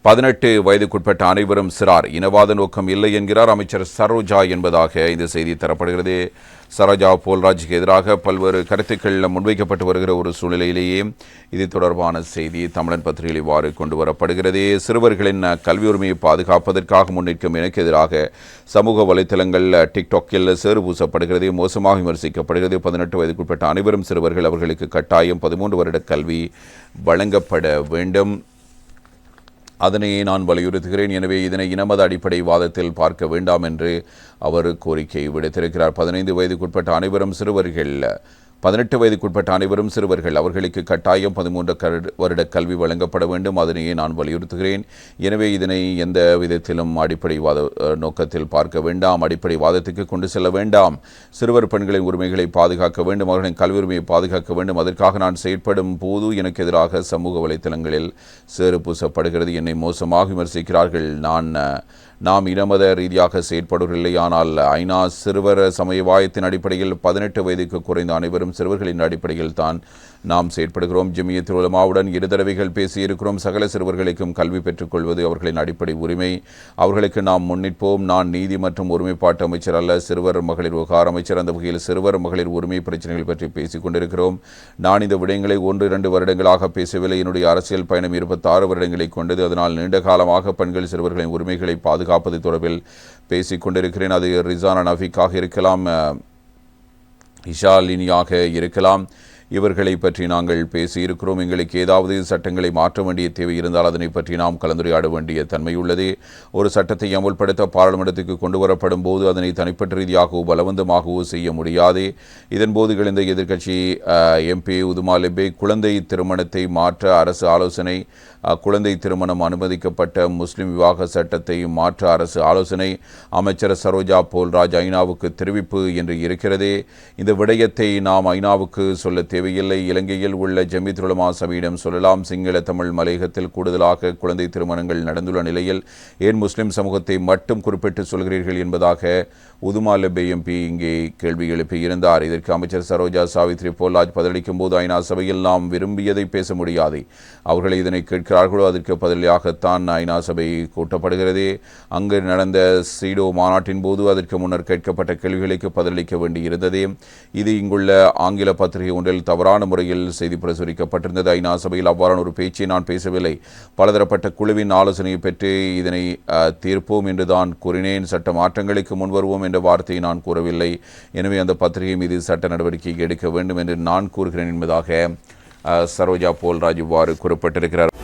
18 வயதுக்குட்பட்ட அனைவரும் சிறார். இனவாத நோக்கம் இல்லை என்கிறார் அமைச்சர் சரோஜா என்பதாக இந்த செய்தி தரப்படுகிறது. சரோஜா போல்ராஜுக்கு எதிராக பல்வேறு கருத்துக்கள் முன்வைக்கப்பட்டு வருகிற ஒரு சூழ்நிலையிலேயே இது தொடர்பான செய்தி தமிழன் பத்திரிகையில் இவ்வாறு கொண்டு வரப்படுகிறது. சிறுவர்களின் கல்வி உரிமையை பாதுகாப்பதற்காக முன்னிற்கும் எனக்கு எதிராக சமூக வலைத்தளங்கள் டிக்டாக்கில் சேறு பூசப்படுகிறது, மோசமாக விமர்சிக்கப்படுகிறது. 18 வயதுக்குட்பட்ட அனைவரும் சிறுவர்கள், அவர்களுக்கு கட்டாயம் 13 வருட கல்வி வழங்கப்பட வேண்டும். அதனையே நான் வலியுறுத்துகிறேன். எனவே இதனை இனமத அடிப்படை வாதத்தில் பார்க்க வேண்டாம் என்று அவர் கோரிக்கை விடுத்திருக்கிறார். 15 வயதுக்குட்பட்ட அனைவரும் சிறுவர்கள், 18 வயதுக்குட்பட்ட அனைவரும் சிறுவர்கள், அவர்களுக்கு கட்டாயம் 13 வருட கல்வி வழங்கப்பட வேண்டும். அதனையே நான் வலியுறுத்துகிறேன். எனவே இதனை எந்த விதத்திலும் அடிப்படைவாத நோக்கத்தில் பார்க்க வேண்டாம், அடிப்படை வாதத்துக்கு கொண்டு செல்ல வேண்டாம். சிறுவர் பெண்களின் உரிமைகளை பாதுகாக்க வேண்டும், அவர்களின் கல்வி உரிமையை பாதுகாக்க வேண்டும். அதற்காக நான் செயற்படும் போது எனக்கு எதிராக சமூக வலைத்தளங்களில் சேறு பூசப்படுகிறது, என்னை மோசமாக விமர்சிக்கிறார்கள். நாம் இனமத ரீதியாக செயற்படவில்லை. ஆனால் ஐநா சிறுவர் சமயவாயத்தின் அடிப்படையில் 18 வயதுக்கு குறைந்த அனைவரும் சிறுவர்களின் அடிப்படையில் தான் நாம் செயற்படுகிறோம். ஜமியத்துல் உலமாவுடன் 2 தடவைகள் பேசியிருக்கிறோம். சகல சிறுவர்களுக்கும் கல்வி பெற்றுக்கொள்வது அவர்களின் அடிப்படை உரிமை. அவர்களுக்கு நாம் முன்னிற்போம். நான் நீதி மற்றும் ஒருமைப்பாட்டு அமைச்சர் அல்ல, சிறுவர் மகளிர் விவகார அமைச்சர். அந்த வகையில் சிறுவர் மகளிர் உரிமை பிரச்சனைகள் பற்றி பேசிக் கொண்டிருக்கிறோம். நான் இந்த விடயங்களை 1-2 வருடங்களாக பேசவில்லை. என்னுடைய அரசியல் பயணம் 26 வருடங்களை கொண்டது. அதனால் நீண்ட காலமாக பெண்கள் சிறுவர்களின் உரிமைகளை பாதுகாப்பது தொடர்பில் பேசிக் கொண்டிருக்கிறேன். அது ரிசானா நஃபீக்காக இருக்கலாம், இஷாலினியாக இருக்கலாம். இவர்களை பற்றி நாங்கள் பேசியிருக்கிறோம். எங்களுக்கு ஏதாவது சட்டங்களை மாற்ற வேண்டிய தேவை இருந்தால் அதனை பற்றி நாம் கலந்துரையாட வேண்டிய தன்மை உள்ளது. ஒரு சட்டத்தை அமுல்படுத்த பாராளுமன்றத்துக்கு கொண்டு வரப்படும் போது அதனை தனிப்பட்ட ரீதியாகவோ பலவந்தமாகவோ செய்ய முடியாது. இதன்போது எழுந்த எதிர்க்கட்சி எம்பி உதுமா லெபே குழந்தை திருமணத்தை மாற்ற அரசு ஆலோசனை, குழந்தை திருமணம் அனுமதிக்கப்பட்ட முஸ்லிம் விவாக சட்டத்தை மாற்ற அரசு ஆலோசனை, அமைச்சர் சரோஜா போல்ராஜ் ஐநாவுக்கு தெரிவிப்பு என்று இருக்கிறது. இந்த விடயத்தை நாம் ஐநாவுக்கு சொல்ல தேவையில்லை. இலங்கையில் உள்ள ஜமியத்துல் உலமா சபையிடம் சொல்லலாம். சிங்கள தமிழ் மலையகத்தில் கூடுதலாக குழந்தை திருமணங்கள் நடந்துள்ள நிலையில் ஏன் முஸ்லிம் சமூகத்தை மட்டும் குறிப்பிட்டு சொல்கிறீர்கள் என்பதாக உதுமா லெபே எம்பி இங்கே கேள்வி எழுப்பியிருந்தார். இதற்கு அமைச்சர் சரோஜா சாவித்ரி போல்ராஜ் பதிலளிக்கும் போது ஐநா சபையில் நாம் விரும்பியதை பேச முடியாது. அவர்கள் இதனை கேட்கிறார்களோ அதற்கு பதிலாகத்தான் ஐநா சபை கூட்டப்படுகிறது. அங்கு நடந்த சீடோ மாநாட்டின் போது அதற்கு முன்னர் கேட்கப்பட்ட கேள்விகளுக்கு பதிலளிக்க வேண்டியிருந்தது. இது இங்குள்ள ஆங்கில பத்திரிகை ஒன்றில் தவறான முறையில் செய்தி பிரசுரிக்கப்பட்டிருந்தது. ஐநா சபையில் அவ்வாறான ஒரு பேச்சை நான் பேசவில்லை. பலதரப்பட்ட குழுவின் ஆலோசனையை பெற்று இதனை தீர்ப்போம் என்று தான் கூறினேன். சட்ட மாற்றங்களுக்கு முன்வருவோம் என்ற வார்த்தையை நான் கூறவில்லை. எனவே அந்த பத்திரிகை மீது சட்ட நடவடிக்கை எடுக்க வேண்டும் என்று நான் கூறுகிறேன் என்பதாக சரோஜா போல்ராஜ் இவ்வாறு குறிப்பிட்டிருக்கிறார்.